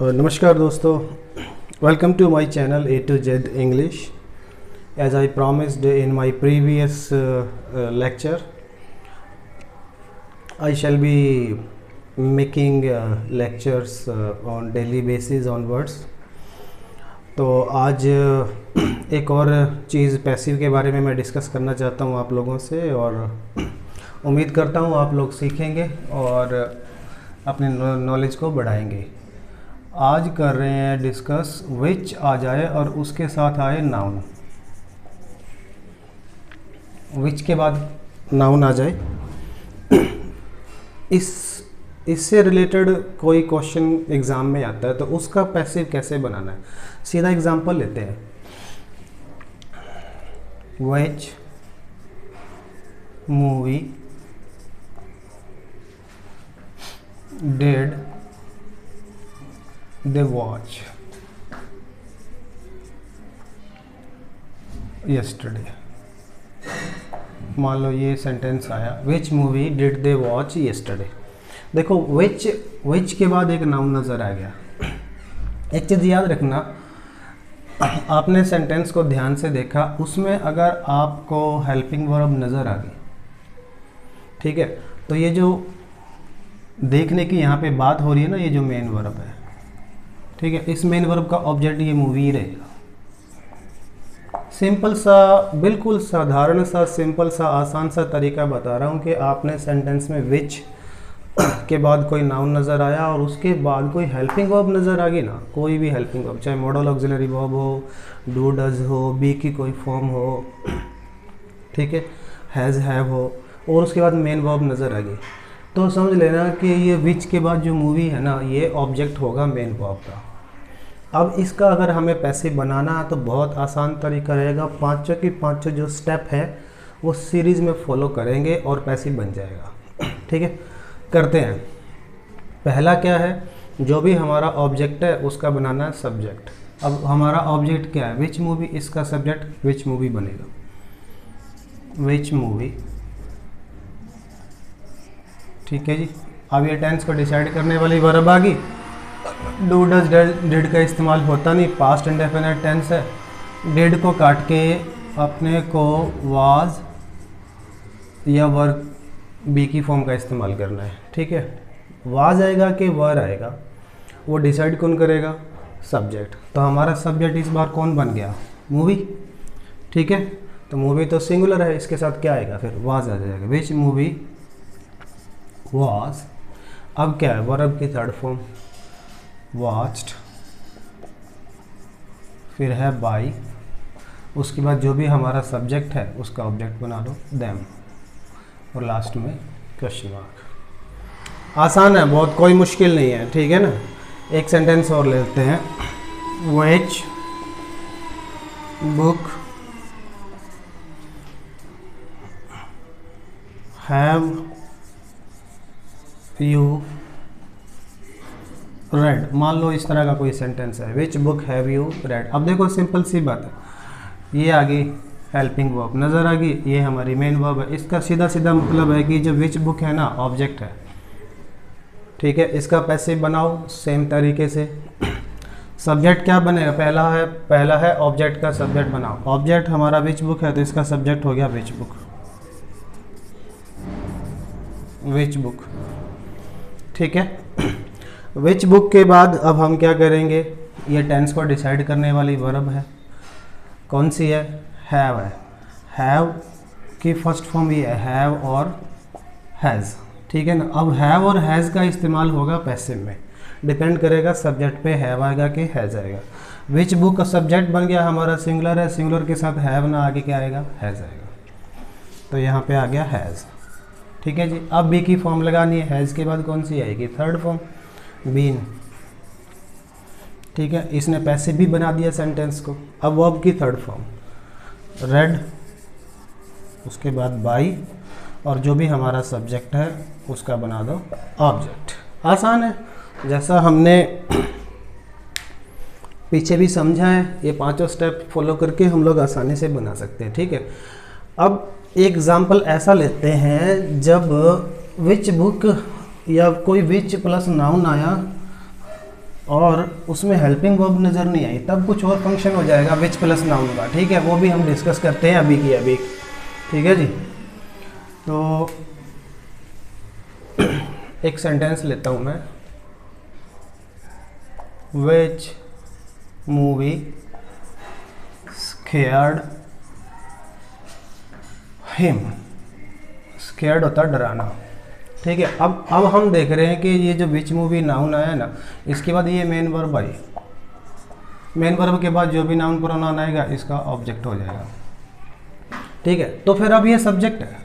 नमस्कार दोस्तों, welcome to my channel A to Z English. As I promised in my previous lecture, I shall be making lectures on daily basis onwards. तो आज एक और चीज़ passive के बारे में मैं डिस्कस करना चाहता हूँ आप लोगों से, और उम्मीद करता हूँ आप लोग सीखेंगे और अपने नॉलेज को बढ़ाएंगे। आज कर रहे हैं डिस्कस विच आ जाए और उसके साथ आए नाउन। विच के बाद नाउन आ जाए। इससे रिलेटेड कोई क्वेश्चन एग्ज़ाम में आता है तो उसका पैसिव कैसे बनाना है, सीधा एग्जांपल लेते हैं। Which movie did they watch yesterday। मान लो ये सेंटेंस आया, which movie did they watch yesterday। देखो विच के बाद एक नाउन नज़र आ गया। एक चीज़ याद रखना, आपने सेंटेंस को ध्यान से देखा, उसमें अगर आपको हेल्पिंग वर्ब नज़र आ गई, ठीक है, तो ये जो देखने की यहाँ पे बात हो रही है ना, ये जो मेन वर्ब है, ठीक है, इस मेन वर्ब का ऑब्जेक्ट ये मूवी रहेगा। सिंपल सा, बिल्कुल साधारण सा, सिंपल सा, आसान सा तरीका बता रहा हूँ कि आपने सेंटेंस में विच के बाद कोई नाउन नज़र आया और उसके बाद कोई हेल्पिंग वर्ब नज़र आ गई ना, कोई भी हेल्पिंग वर्ब, चाहे मॉडल ऑक्सिलरी वर्ब हो, डू डज हो, बी की कोई फॉर्म हो, ठीक है, हैज़ हैव हो, और उसके बाद मेन वर्ब नज़र आ गई, तो समझ लेना कि ये विच के बाद जो मूवी है ना, ये ऑब्जेक्ट होगा मेन वर्ब का। अब इसका अगर हमें पैसिव बनाना है तो बहुत आसान तरीका रहेगा। पांचों की पांचों जो स्टेप है वो सीरीज़ में फॉलो करेंगे और पैसिव बन जाएगा। ठीक है, करते हैं। पहला क्या है, जो भी हमारा ऑब्जेक्ट है उसका बनाना है सब्जेक्ट। अब हमारा ऑब्जेक्ट क्या है, विच मूवी, इसका सब्जेक्ट विच मूवी बनेगा, विच मूवी। ठीक है जी। अब ये टेंस को डिसाइड करने वाली वर्ब आ गई। डू डज डिड का इस्तेमाल होता नहीं, पास्ट इंडेफिनिट टेंस है। डिड को काट के अपने को वाज या वर बी की फॉर्म का इस्तेमाल करना है। ठीक है, वाज आएगा कि वर आएगा, वो डिसाइड कौन करेगा, सब्जेक्ट। तो हमारा सब्जेक्ट इस बार कौन बन गया, मूवी। ठीक है, तो मूवी तो सिंगुलर है, इसके साथ क्या आएगा, फिर वाज आ जाएगा, विच मूवी वाज। अब क्या है, वर्ब की थर्ड फॉर्म वॉच्ड, फिर है बाई, उसके बाद जो भी हमारा सब्जेक्ट है उसका ऑब्जेक्ट बना लो देम, और लास्ट में क्वेश्चन मार्क। आसान है बहुत, कोई मुश्किल नहीं है। ठीक है ना, एक सेंटेंस और लेते हैं। Which book have you read. मान लो इस तरह का कोई सेंटेंस है, which book have you read. अब देखो सिंपल सी बात है, ये आ गई हेल्पिंग वर्ब नज़र आ गई, ये हमारी मेन वर्ब है। इसका सीधा सीधा मतलब है कि जो विच बुक है ना, ऑब्जेक्ट है। ठीक है, इसका पैसिव बनाओ सेम तरीके से। सब्जेक्ट क्या बनेगा, पहला है ऑब्जेक्ट का सब्जेक्ट बनाओ। ऑब्जेक्ट हमारा विच बुक है तो इसका सब्जेक्ट हो गया विच बुक, विच बुक। ठीक है, विच बुक के बाद अब हम क्या करेंगे, ये टेंस को डिसाइड करने वाली वर्ब है, कौन सी है, हैव है। हैव की फर्स्ट फॉर्म ये है, हैव और हैज़। ठीक है ना, अब हैव और हैज़ का इस्तेमाल होगा पैसिव में, डिपेंड करेगा सब्जेक्ट पे हैव आएगा कि हैज़ आएगा। विच बुक का सब्जेक्ट बन गया हमारा सिंगुलर है, सिंगुलर के साथ हैव ना आगे क्या आएगा, हैज़ आएगा, तो यहाँ पे आ गया हैज़। ठीक है जी। अब बी की फॉर्म लगानी है, हैज़ के बाद कौन सी आएगी, थर्ड फॉर्म बीन। ठीक है, इसने पैसिव भी बना दिया सेंटेंस को। अब वर्ब की थर्ड फॉर्म रेड, उसके बाद बाई, और जो भी हमारा सब्जेक्ट है उसका बना दो ऑब्जेक्ट। आसान है, जैसा हमने पीछे भी समझा है, ये पांचों स्टेप फॉलो करके हम लोग आसानी से बना सकते हैं। ठीक है, अब एग्जाम्पल ऐसा लेते हैं, जब विच बुक या कोई विच प्लस नाउन आया और उसमें हेल्पिंग वर्ब नज़र नहीं आई, तब कुछ और फंक्शन हो जाएगा विच प्लस नाउन का, ठीक है, वो भी हम डिस्कस करते हैं अभी की अभी, ठीक है जी। तो एक सेंटेंस लेता हूँ मैं, which movie scared him, scared होता है डराना, ठीक है। अब हम देख रहे हैं कि ये जो विच मूवी नाउन आया ना, इसके बाद ये main verb I, main verb के बाद जो भी नाउन प्रोनाउन आएगा इसका ऑब्जेक्ट हो जाएगा, ठीक है। तो फिर अब ये सब्जेक्ट है,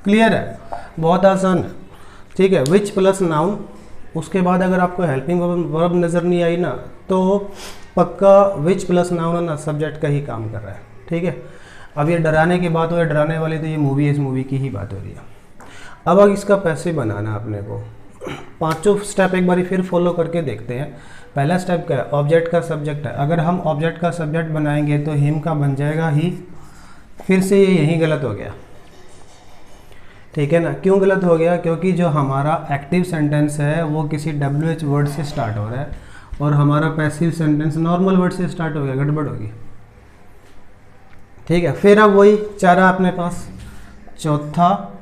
क्लियर है, बहुत आसान है, ठीक है। विच प्लस नाउन, उसके बाद अगर आपको हेल्पिंग वर्ब नज़र नहीं आई ना, तो पक्का विच प्लस नाउन है ना, सब्जेक्ट का ही काम कर रहा है, ठीक है। अब ये डराने की बात हो रही है, डराने वाली तो ये मूवी है, इस मूवी की ही बात हो रही है। अब इसका पैसे बनाना अपने को, पांचों स्टेप एक बारी फिर फॉलो करके देखते हैं। पहला स्टेप क्या है, ऑब्जेक्ट का सब्जेक्ट है। अगर हम ऑब्जेक्ट का सब्जेक्ट बनाएंगे तो हिम का बन जाएगा ही, फिर से ये यही गलत हो गया, ठीक है ना। क्यों गलत हो गया, क्योंकि जो हमारा एक्टिव सेंटेंस है वो किसी WH वर्ड से स्टार्ट हो रहा है और हमारा पैसिव सेंटेंस नॉर्मल वर्ड से स्टार्ट हो गया, गड़बड़ होगी, ठीक है। फिर अब वही चारा अपने पास, चौथा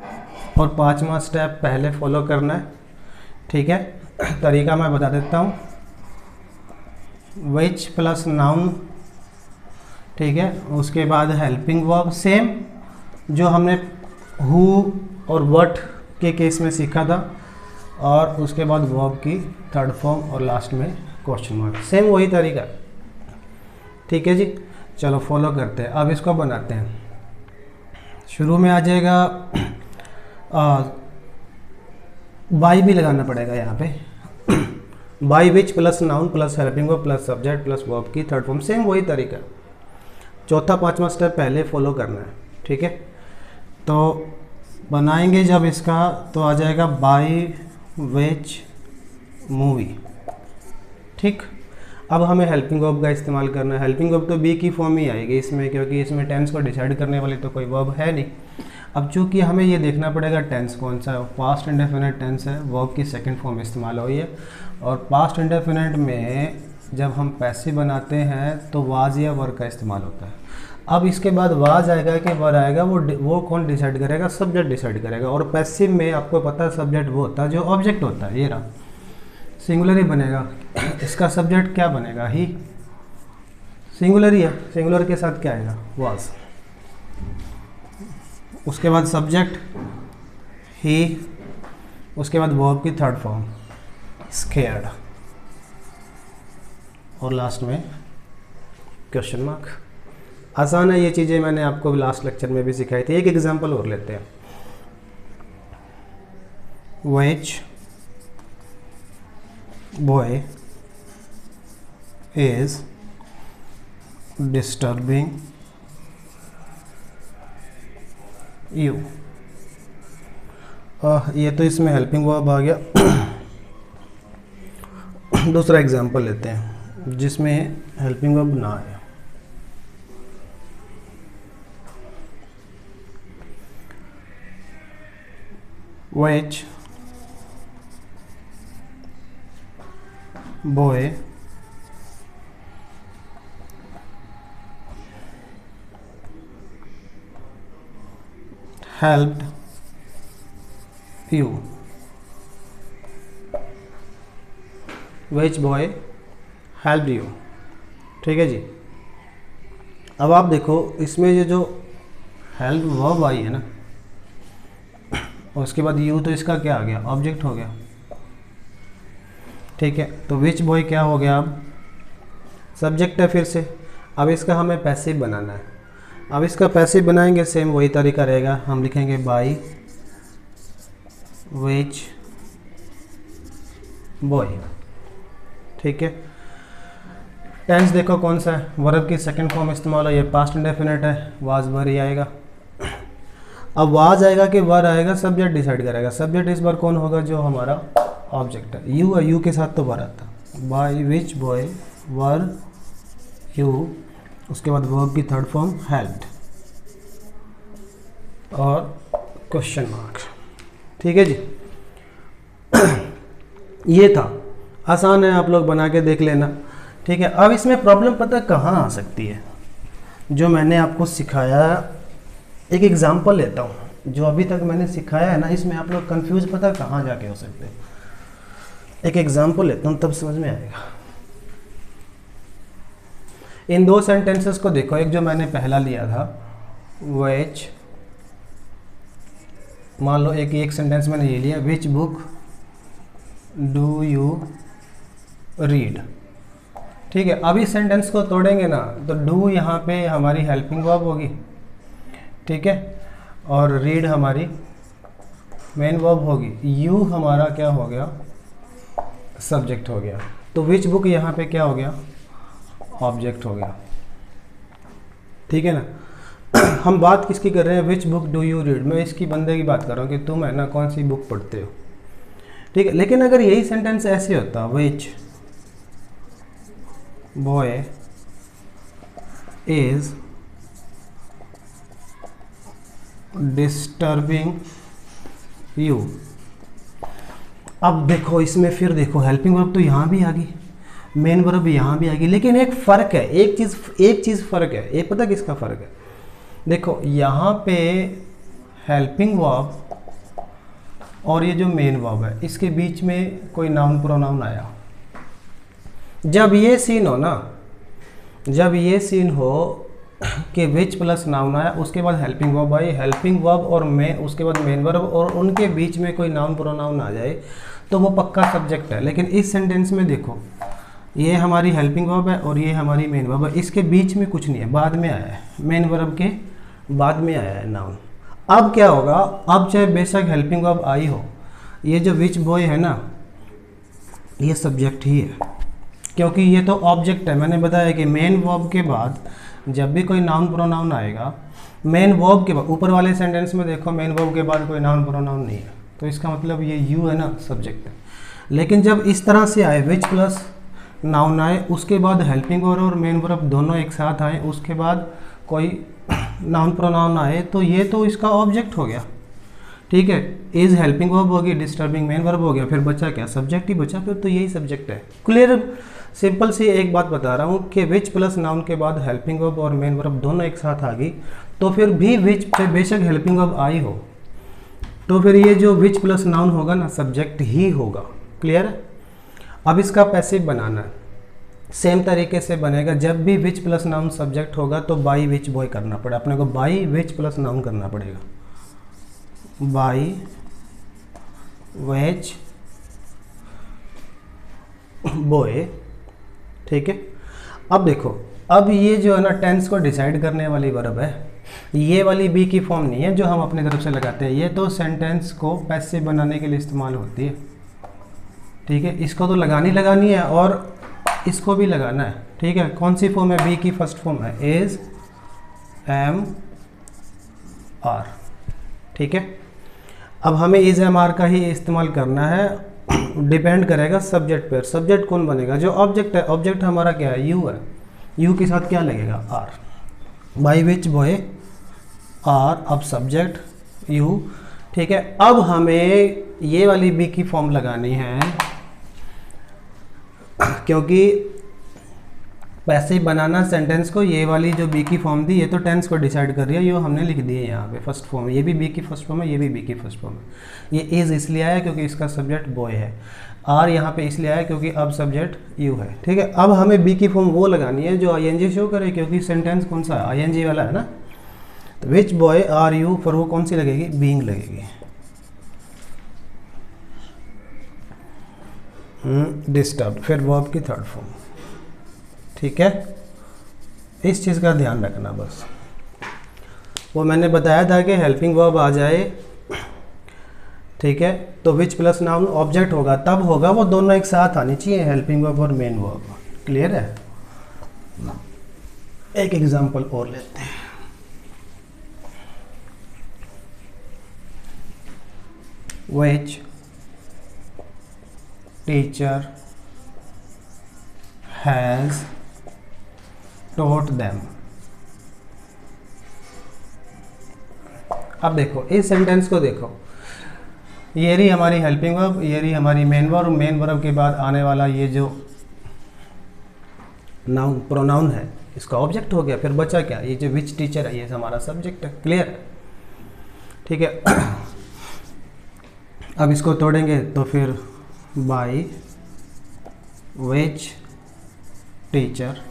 और पांचवा स्टेप पहले फॉलो करना है, ठीक है। तरीका मैं बता देता हूँ, विच प्लस नाउन, ठीक है, उसके बाद हेल्पिंग वर्ब, सेम जो हमने हु और व्हाट के केस में सीखा था, और उसके बाद वर्ब की थर्ड फॉर्म और लास्ट में क्वेश्चन मार्क, सेम वही तरीका, ठीक है जी। चलो फॉलो करते हैं, अब इसको बनाते हैं। शुरू में आ जाएगा बाई भी लगाना पड़ेगा यहाँ पे, by which plus noun plus helping verb plus subject plus verb की थर्ड फॉर्म, सेम वही तरीका। चौथा पांचवा स्टेप पहले फॉलो करना है, ठीक है। तो बनाएंगे जब इसका, तो आ जाएगा बाई विच मूवी, ठीक। अब हमें हेल्पिंग वर्ब का इस्तेमाल करना है। हेल्पिंग वर्ब तो बी की फॉर्म ही आएगी इसमें, क्योंकि इसमें टेंस को डिसाइड करने वाली तो कोई वर्ब है नहीं। अब चूंकि हमें ये देखना पड़ेगा टेंस कौन सा है, पास्ट इंडेफिनिट टेंस है, वर्ब की सेकंड फॉर्म इस्तेमाल हुई है। और पास्ट इंडेफिनिट में जब हम पैसिव बनाते हैं तो वाज या वर का इस्तेमाल होता है। अब इसके बाद वाज आएगा कि वर आएगा, वो कौन डिसाइड करेगा, सब्जेक्ट डिसाइड करेगा। और पैसिव में आपको पता है सब्जेक्ट वो होता है जो ऑब्जेक्ट होता है, ये रहा, सिंगुलर ही बनेगा। इसका सब्जेक्ट क्या बनेगा, ही, सिंगुलर ही है, सिंगुलर के साथ क्या आएगा, वाज। उसके बाद सब्जेक्ट ही, उसके बाद वर्ब की थर्ड फॉर्म स्केयर्ड, और लास्ट में क्वेश्चन मार्क। आसान है ये चीज़ें, मैंने आपको लास्ट लेक्चर में भी सिखाई थी। एक एग्जांपल और लेते हैं, which boy is disturbing you. ये तो इसमें हेल्पिंग वर्ब आ गया। दूसरा एग्जांपल लेते हैं जिसमें हेल्पिंग वर्ब ना आए। Which boy helped you, which boy helped you, ठीक है जी। अब आप देखो इसमें ये जो हेल्प वर्ब आई है ना, और उसके बाद यू, तो इसका क्या आ गया, ऑब्जेक्ट हो गया, ठीक है। तो विच बॉय क्या हो गया, अब सब्जेक्ट है फिर से। अब इसका हमें पैसिव बनाना है। अब इसका पैसिव बनाएंगे, सेम वही तरीका रहेगा, हम लिखेंगे बाई विच बॉय, ठीक है। टेंस देखो कौन सा है, वर्ब की सेकंड फॉर्म इस्तेमाल है, ये पास्ट इंडेफिनिट है, वाज वर ही आएगा। अब वाज आएगा कि वर आएगा, सब्जेक्ट डिसाइड करेगा। सब्जेक्ट इस बार कौन होगा, जो हमारा ऑब्जेक्ट है, यू है, यू के साथ तो वर आता, by which boy were you, उसके बाद वर्ब की थर्ड फॉर्म हेल्प्ड और क्वेश्चन मार्क, ठीक है जी। ये था। आसान है, आप लोग बना के देख लेना। ठीक है, अब इसमें प्रॉब्लम पता कहाँ आ सकती है, जो मैंने आपको सिखाया, एक एग्जांपल लेता हूँ। जो अभी तक मैंने सिखाया है ना, इसमें आप लोग कंफ्यूज पता कहाँ जाके हो सकते हैं। एक एग्जांपल लेता हूँ तब समझ में आएगा। इन दो सेंटेंसेस को देखो, एक जो मैंने पहला लिया था विच, मान लो एक सेंटेंस मैंने ये लिया, which book do you read. ठीक है, अब इस सेंटेंस को तोड़ेंगे ना, तो डू यहाँ पे हमारी हेल्पिंग वर्ब होगी, ठीक है, और रीड हमारी मेन वर्ब होगी, यू हमारा क्या हो गया, सब्जेक्ट हो गया। तो विच बुक यहाँ पे क्या हो गया, ऑब्जेक्ट हो गया। ठीक है ना। हम बात किसकी कर रहे हैं, which book do you read, मैं इसकी बंदे की बात कर रहा हूँ कि तुम है ना कौन सी बुक पढ़ते हो। ठीक है, लेकिन अगर यही सेंटेंस ऐसे होता, विच बॉय इज डिस्टर्बिंग यू। अब देखो इसमें फिर देखो हेल्पिंग वर्ब तो यहाँ भी आ गई, मेन वर्ब यहाँ भी आ गई, लेकिन एक फ़र्क है, एक चीज़ फ़र्क है। ये पता किसका फ़र्क है, देखो यहाँ पे हेल्पिंग वर्ब और ये जो मेन वर्ब है, इसके बीच में कोई नाउन प्रोनाउन आया। जब ये सीन हो ना, जब ये सीन हो कि विच प्लस नाउन आया, उसके बाद helping verb I, helping verb और उसके बाद मेन वर्ब, और उनके बीच में कोई नाउन प्रोनाउन आ जाए तो वो पक्का सब्जेक्ट है। लेकिन इस सेंटेंस में देखो, ये हमारी हेल्पिंग वर्ब है और ये हमारी मेन वर्ब है, इसके बीच में कुछ नहीं है, बाद में आया है, मेन वर्ब के बाद में आया है नाउन। अब क्या होगा, अब चाहे बेशक हेल्पिंग वर्ब आई हो, ये जो विच बॉय है ना, ये सब्जेक्ट ही है, क्योंकि ये तो ऑब्जेक्ट है। मैंने बताया कि मेन वर्ब के बाद जब भी कोई नाउन प्रोनाउन आएगा, मेन वर्ब के बाद, ऊपर वाले सेंटेंस में देखो मेन वर्ब के बाद कोई नाउन प्रोनाउन नहीं है, तो इसका मतलब ये यू है ना, सब्जेक्ट है। लेकिन जब इस तरह से आए, विच प्लस नाउन आए, उसके बाद हेल्पिंग वर्ब और मेन वर्ब दोनों एक साथ आए, उसके बाद कोई नाउन प्रोनाउन आए, तो ये तो इसका ऑब्जेक्ट हो गया। ठीक है, इज हेल्पिंग वर्ब होगी, डिस्टर्बिंग मेन वर्ब हो गया, फिर बचा क्या, सब्जेक्ट ही बचा, फिर तो यही सब्जेक्ट है। क्लियर, सिंपल सी एक बात बता रहा हूँ कि विच प्लस नाउन के बाद हेल्पिंग वर्ब और मेन वर्ब दोनों एक साथ आ गई, तो फिर भी विच बेशक हेल्पिंग वर्ब आई हो, तो फिर ये जो विच प्लस नाउन होगा ना, सब्जेक्ट ही होगा। क्लियर है। अब इसका पैसिव बनाना है, सेम तरीके से बनेगा। जब भी विच प्लस नाउन सब्जेक्ट होगा तो बाई विच बॉय करना पड़े, अपने को बाई विच प्लस नाउन करना पड़ेगा, बाई विच बॉय। ठीक है, अब देखो, अब ये जो है ना टेंस को डिसाइड करने वाली वर्ब है, ये वाली बी की फॉर्म नहीं है जो हम अपनी तरफ से लगाते हैं, ये तो सेंटेंस को पैसिव बनाने के लिए इस्तेमाल होती है। ठीक है, इसको तो लगानी है और इसको भी लगाना है। ठीक है, कौन सी फॉर्म है, बी की फर्स्ट फॉर्म है, इज एम आर। ठीक है, अब हमें इज एम आर का ही इस्तेमाल करना है, डिपेंड करेगा सब्जेक्ट पर। सब्जेक्ट कौन बनेगा, जो ऑब्जेक्ट है, ऑब्जेक्ट हमारा क्या है, यू है, यू के साथ क्या लगेगा, are, by which boy are, अब सब्जेक्ट यू। ठीक है, अब हमें ये वाली बी की फॉर्म लगानी है, क्योंकि पैसिव बनाना सेंटेंस को, ये वाली जो बी की फॉर्म थी ये तो टेंस को डिसाइड कर रही है, ये हमने लिख दी है यहाँ पे फर्स्ट फॉर्म, ये भी बी की फर्स्ट फॉर्म है, ये भी बी की फर्स्ट फॉर्म है। ये इज इसलिए आया क्योंकि इसका सब्जेक्ट बॉय है, आर यहाँ पे इसलिए आया क्योंकि अब सब्जेक्ट यू है। ठीक है, अब हमें बी की फॉर्म वो लगानी है जो आईएनजी शो करे, क्योंकि सेंटेंस कौन सा आईएनजी वाला है ना, तो विच बॉय आर यू, पर वो कौन सी लगेगी, बीइंग लगेगी। डिस्टर्ब, फिर वर्ब की थर्ड फॉर्म। ठीक है, इस चीज़ का ध्यान रखना बस। वो मैंने बताया था कि हेल्पिंग वर्ब आ जाए, ठीक है, तो विच प्लस नाउन ऑब्जेक्ट होगा, तब होगा वो दोनों एक साथ आनी चाहिए, हेल्पिंग वर्ब और मेन वर्ब। क्लियर है। एक एग्जांपल और लेते हैं, which teacher has taught them। अब देखो इस सेंटेंस को देखो, ये रही हमारी हेल्पिंग वर्ब, ये रही हमारी मेन वर्ब। मेन वर्ब के बाद आने वाला ये जो नाउन प्रोनाउन है इसका ऑब्जेक्ट हो गया। फिर बचा क्या, ये जो विच टीचर है ये हमारा सब्जेक्ट है। क्लियर है, ठीक है। अब इसको तोड़ेंगे तो फिर बाय विच टीचर,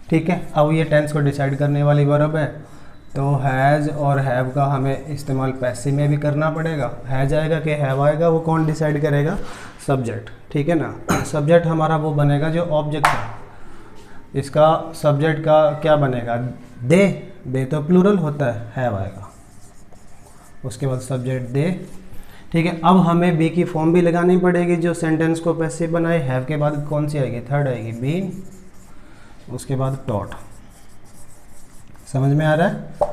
ठीक है। अब ये टेंस को डिसाइड करने वाली वर्ब है, तो हैज़ और हैव का हमें इस्तेमाल पैसिव में भी करना पड़ेगा। हैज़ आएगा कि हैव आएगा, वो कौन डिसाइड करेगा, सब्जेक्ट, ठीक है ना। सब्जेक्ट हमारा वो बनेगा जो ऑब्जेक्ट है। इसका सब्जेक्ट का क्या बनेगा, दे। दे तो प्लूरल होता है, हैव आएगा, उसके बाद सब्जेक्ट दे, ठीक है। अब हमें बी की फॉर्म भी लगानी पड़ेगी जो सेंटेंस को पैसिव बनाए। हैव के बाद कौन सी आएगी, थर्ड आएगी, बीन, उसके बाद टॉट। समझ में आ रहा है।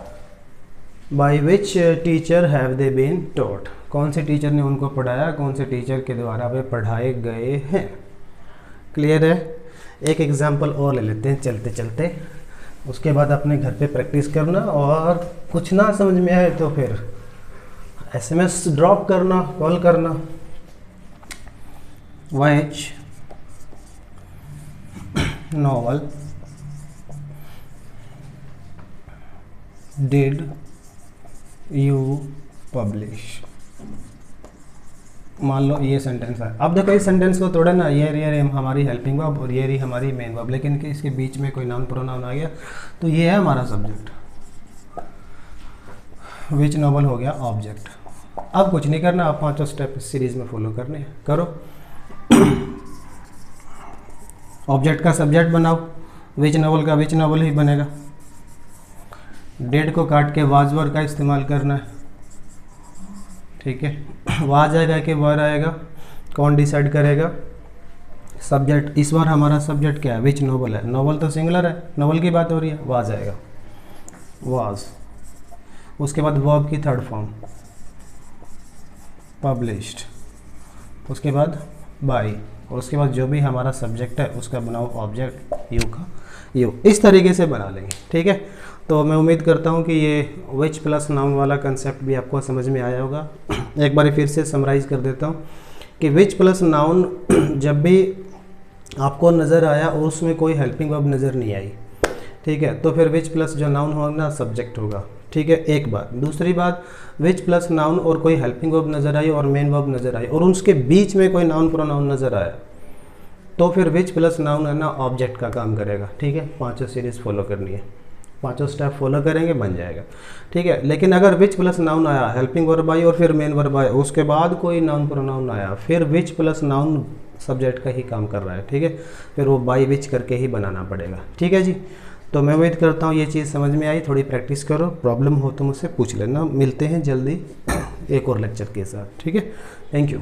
By which teacher have they been taught, कौन से टीचर ने उनको पढ़ाया, कौन से टीचर के द्वारा वे पढ़ाए गए हैं। क्लियर है। एक एग्जांपल और ले लेते हैं चलते चलते, उसके बाद अपने घर पे प्रैक्टिस करना, और कुछ ना समझ में आए तो फिर SMS ड्रॉप करना, कॉल करना। Which novel did you publish. मान लो ये सेंटेंस है। अब देखो इस सेंटेंस को तोड़े ना, ये रही हमारी हेल्पिंग वर्ब और ये रही हमारी मेन वर्ब, लेकिन कि इसके बीच में कोई नाउन प्रोनाउन आ गया तो ये है हमारा सब्जेक्ट। विच नॉवल हो गया ऑब्जेक्ट। अब कुछ नहीं करना, आप 5 स्टेप इस सीरीज में फॉलो करने हैं, करो। ऑब्जेक्ट का सब्जेक्ट बनाओ, विच नॉवल का विच नॉवल ही बनेगा। डेड को काट के वाज वर का इस्तेमाल करना है, ठीक है। वाज आएगा कि वर आएगा, कौन डिसाइड करेगा, सब्जेक्ट। इस बार हमारा सब्जेक्ट क्या है, विच नॉवल है। नॉवल तो सिंगुलर है, नॉवल की बात हो रही है, वाज आएगा, वाज। उसके बाद वर्ब की थर्ड फॉर्म पब्लिश्ड, उसके बाद बाय, और उसके बाद जो भी हमारा सब्जेक्ट है उसका बनाओ ऑब्जेक्ट यू का यू। इस तरीके से बना लेंगे, ठीक है। तो मैं उम्मीद करता हूँ कि ये विच प्लस नाउन वाला कंसेप्ट भी आपको समझ में आया होगा। एक बार फिर से समराइज़ कर देता हूँ कि विच प्लस नाउन जब भी आपको नज़र आया और उसमें कोई हेल्पिंग वर्ब नज़र नहीं आई, ठीक है, तो फिर विच प्लस जो नाउन होगा सब्जेक्ट होगा, ठीक है। एक बात। दूसरी बात, विच प्लस नाउन और कोई हेल्पिंग वर्ब नज़र आई और मेन वर्ब नज़र आई और उसके बीच में कोई नाउन प्रोनाउन नज़र आया, तो फिर विच प्लस नाउन है ना ऑब्जेक्ट का काम करेगा, ठीक है। 5 सीरीज़ फॉलो करनी है, 5 स्टेप फॉलो करेंगे, बन जाएगा, ठीक है। लेकिन अगर विच प्लस नाउन आया, हेल्पिंग वर्ब आई और फिर मेन वर्ब आया, उसके बाद कोई नाउन प्रोनाउन आया, फिर विच प्लस नाउन सब्जेक्ट का ही काम कर रहा है, ठीक है। फिर वो बाय विच करके ही बनाना पड़ेगा, ठीक है जी। तो मैं उम्मीद करता हूँ ये चीज़ समझ में आई। थोड़ी प्रैक्टिस करो, प्रॉब्लम हो तो मुझसे पूछ लेना। मिलते हैं जल्दी एक और लेक्चर के साथ, ठीक है। Thank you.